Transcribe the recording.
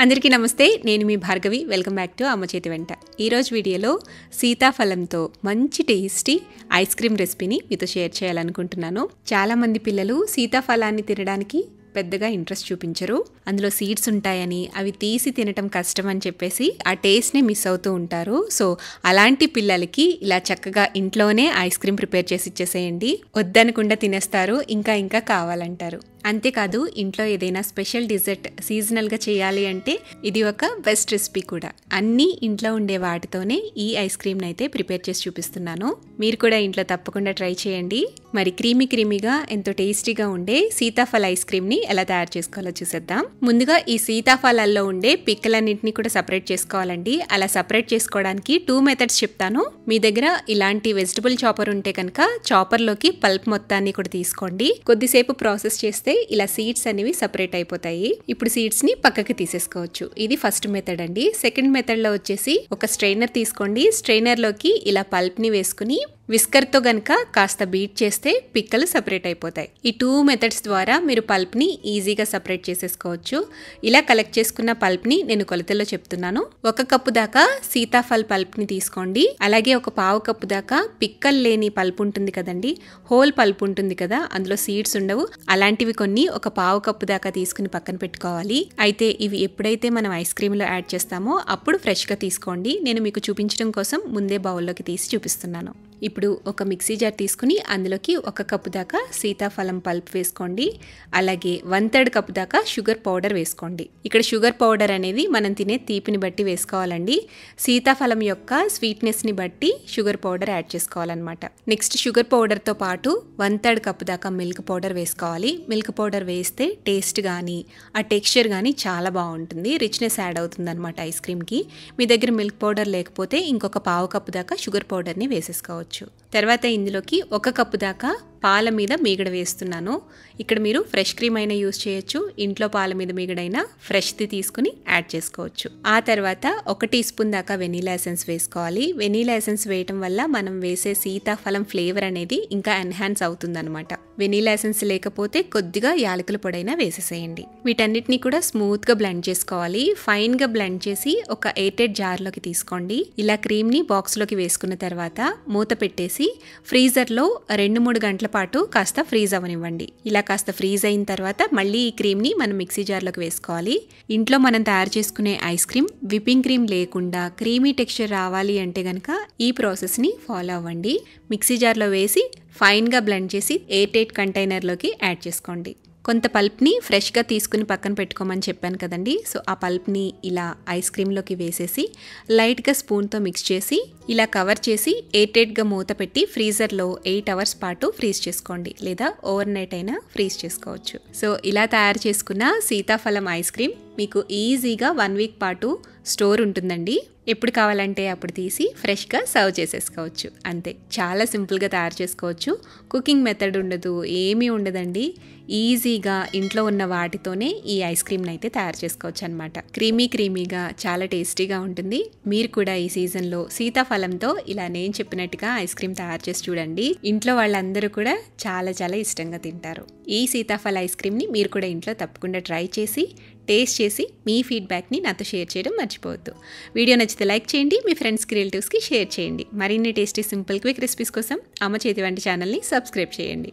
అందరికీ నమస్తే, నేను మీ భార్గవి. వెల్కమ్ బ్యాక్ టు అమ్మ చేతి వెంట. ఈరోజు వీడియోలో సీతాఫలంతో మంచి టేస్టీ ఐస్ క్రీమ్ రెసిపీని మీతో షేర్ చేయాలనుకుంటున్నాను. చాలామంది పిల్లలు సీతాఫలాన్ని తినడానికి పెద్దగా ఇంట్రెస్ట్ చూపించరు. అందులో సీడ్స్ ఉంటాయని, అవి తీసి తినటం కష్టం అని చెప్పేసి ఆ టేస్ట్ని మిస్ అవుతూ ఉంటారు. సో అలాంటి పిల్లలకి ఇలా చక్కగా ఇంట్లోనే ఐస్ క్రీమ్ ప్రిపేర్ చేసి ఇచ్చేసేయండి. వద్దనకుండా తినేస్తారు, ఇంకా ఇంకా కావాలంటారు. అంతేకాదు, ఇంట్లో ఏదైనా స్పెషల్ డిజర్ట్ సీజనల్గా చేయాలి అంటే ఇది ఒక బెస్ట్ రెసిపీ కూడా. అన్నీ ఇంట్లో ఉండే వాటితోనే ఈ ఐస్ క్రీమ్ని అయితే ప్రిపేర్ చేసి చూపిస్తున్నాను. మీరు కూడా ఇంట్లో తప్పకుండా ట్రై చేయండి. మరి క్రీమీగా ఎంతో టేస్టీగా ఉండే సీతాఫల ఐస్ క్రీమ్ని ఎలా తయారు చేసుకోవాలో చూసేద్దాం. ముందుగా ఈ సీతాఫలాల్లో ఉండే పిక్కలన్నింటినీ కూడా సపరేట్ చేసుకోవాలండి. అలా సపరేట్ చేసుకోవడానికి 2 మెథడ్స్ చెప్తాను. మీ దగ్గర ఇలాంటి వెజిటబుల్ చాపర్ ఉంటే కనుక చాపర్లోకి పల్ప్ మొత్తాన్ని కూడా తీసుకోండి. కొద్దిసేపు ప్రాసెస్ చేస్తే ఇలా సీడ్స్ అనేవి సపరేట్ అయిపోతాయి. ఇప్పుడు సీడ్స్ ని పక్కకి తీసేసుకోవచ్చు. ఇది ఫస్ట్ మెథడ్ అండి. సెకండ్ మెథడ్ లో వచ్చేసి ఒక స్ట్రైనర్ తీసుకోండి. స్ట్రైనర్ లోకి ఇలా పల్ప్ ని వేసుకుని విస్కర్ తో గనక కాస్త బీట్ చేస్తే పిక్కలు సపరేట్ అయిపోతాయి. ఈ 2 మెథడ్స్ ద్వారా మీరు పల్ప్ ని ఈజీగా సపరేట్ చేసేసుకోవచ్చు. ఇలా కలెక్ట్ చేసుకున్న పల్ప్ ని నేను కొలతల్లో చెప్తున్నాను. 1 కప్పు దాకా సీతాఫల్ పల్ప్ ని తీసుకోండి. అలాగే 1/4 కప్పు దాకా పిక్కలు లేని పల్ప్ ఉంటుంది కదండి, హోల్ పల్ప్ ఉంటుంది కదా, అందులో సీడ్స్ ఉండవు, అలాంటివి కొన్ని 1/4 కప్పు దాకా తీసుకుని పక్కన పెట్టుకోవాలి. అయితే ఇవి ఎప్పుడైతే మనం ఐస్ క్రీమ్ లో యాడ్ చేస్తామో అప్పుడు ఫ్రెష్ గా తీసుకోండి. నేను మీకు చూపించడం కోసం ముందే బౌల్లోకి తీసి చూపిస్తున్నాను. ఇప్పుడు ఒక మిక్సీ జార్ తీసుకుని అందులోకి 1 కప్పు దాకా సీతాఫలం పల్ప్ వేసుకోండి. అలాగే 1/3 కప్పు దాకా షుగర్ పౌడర్ వేసుకోండి. ఇక్కడ షుగర్ పౌడర్ అనేది మనం తినే తీపిని బట్టి వేసుకోవాలండి. సీతాఫలం యొక్క స్వీట్నెస్ ని బట్టి షుగర్ పౌడర్ యాడ్ చేసుకోవాలన్నమాట. నెక్స్ట్ షుగర్ పౌడర్ తో పాటు 1/3 కప్పు దాకా మిల్క్ పౌడర్ వేసుకోవాలి. మిల్క్ పౌడర్ వేస్తే టేస్ట్ కానీ ఆ టెక్స్చర్ కానీ చాలా బాగుంటుంది, రిచ్నెస్ యాడ్ అవుతుంది అనమాట ఐస్ క్రీమ్ కి. మీ దగ్గర మిల్క్ పౌడర్ లేకపోతే ఇంకొక 1/4 కప్పు దాకా షుగర్ పౌడర్ ని వేసేసుకోవచ్చు. తర్వాత ఇందులోకి 1 కప్పు దాకా పాల మీద మీగడ వేస్తున్నాను. ఇక్కడ మీరు ఫ్రెష్ క్రీమ్ అయినా యూజ్ చేయొచ్చు, ఇంట్లో పాల మీద మీగడైనా ఫ్రెష్ది తీసుకుని యాడ్ చేసుకోవచ్చు. ఆ తర్వాత 1 టీ స్పూన్ దాకా వెనీలా ఎసెన్స్ వేసుకోవాలి. వెనీలా ఎసెన్స్ వేయటం వల్ల మనం వేసే సీతాఫలం ఫ్లేవర్ అనేది ఇంకా ఎన్హాన్స్ అవుతుందన్నమాట. వెనీలా ఎసెన్స్ లేకపోతే కొద్దిగా యాలకుల పొడైనా వేసేసేయండి. వీటన్నిటిని కూడా స్మూత్ గా బ్లెండ్ చేసుకోవాలి. ఫైన్ గా బ్లెండ్ చేసి ఒక ఎయిర్టైట్ జార్లోకి తీసుకోండి. ఇలా క్రీమ్ ని బాక్స్ లోకి వేసుకున్న తర్వాత మూత పెట్టేసి ఫ్రీజర్ లో 2-3 గంటల పాటు కాస్త ఫ్రీజ్ అవనివ్వండి. ఇలా కాస్త ఫ్రీజ్ అయిన తర్వాత మళ్ళీ ఈ క్రీమ్ ని మనం మిక్సీ జార్లోకి వేసుకోవాలి. ఇంట్లో మనం తయారు చేసుకునే ఐస్ క్రీమ్ విప్పింగ్ క్రీమ్ లేకుండా క్రీమీ టెక్స్చర్ రావాలి అంటే గనక ఈ ప్రాసెస్ ని ఫాలో అవ్వండి. మిక్సీ జార్లో వేసి ఫైన్ గా బ్లెండ్ చేసి ఎయిర్టైట్ కంటైనర్లోకి యాడ్ చేసుకోండి. కొంత పల్ప్ని ఫ్రెష్గా తీసుకుని పక్కన పెట్టుకోమని చెప్పాను కదండి. సో ఆ పల్ప్ని ఇలా ఐస్ క్రీమ్లోకి వేసేసి లైట్గా స్పూన్తో మిక్స్ చేసి ఇలా కవర్ చేసి ఎయిర్టైట్గా మూత పెట్టి ఫ్రీజర్లో 8 అవర్స్ పాటు ఫ్రీజ్ చేసుకోండి, లేదా ఓవర్ నైట్ అయినా ఫ్రీజ్ చేసుకోవచ్చు. సో ఇలా తయారు చేసుకున్న సీతాఫలం ఐస్ క్రీమ్ మీకు ఈజీగా 1 వీక్ పాటు స్టోర్ ఉంటుందండి. ఎప్పుడు కావాలంటే అప్పుడు తీసి ఫ్రెష్గా సర్వ్ చేసేసుకోవచ్చు. అంతే, చాలా సింపుల్గా తయారు చేసుకోవచ్చు. కుకింగ్ మెథడ్ ఉండదు, ఏమీ ఉండదండి. ఈజీగా ఇంట్లో ఉన్న వాటితోనే ఈ ఐస్ క్రీమ్ని అయితే తయారు చేసుకోవచ్చు అనమాట. క్రీమీగా చాలా టేస్టీగా ఉంటుంది. మీరు కూడా ఈ సీజన్లో సీతాఫలంతో ఇలా నేను చెప్పినట్టుగా ఐస్ క్రీమ్ తయారు చేసి చూడండి. ఇంట్లో వాళ్ళందరూ కూడా చాలా చాలా ఇష్టంగా తింటారు. ఈ సీతాఫల ఐస్ క్రీమ్ని మీరు కూడా ఇంట్లో తప్పకుండా ట్రై చేసి టేస్ట్ చేసి మీ ఫీడ్బ్యాక్ని నాతో షేర్ చేయడం మర్చిపోవద్దు. వీడియో నచ్చితే లైక్ చేయండి, మీ ఫ్రెండ్స్కి రిలేటివ్స్కి షేర్ చేయండి. మరిన్ని టేస్టీ సింపుల్ క్విక్ రెసిపీస్ కోసం అమ్మ చేతి వంట ఛానల్ని సబ్స్క్రైబ్ చేయండి.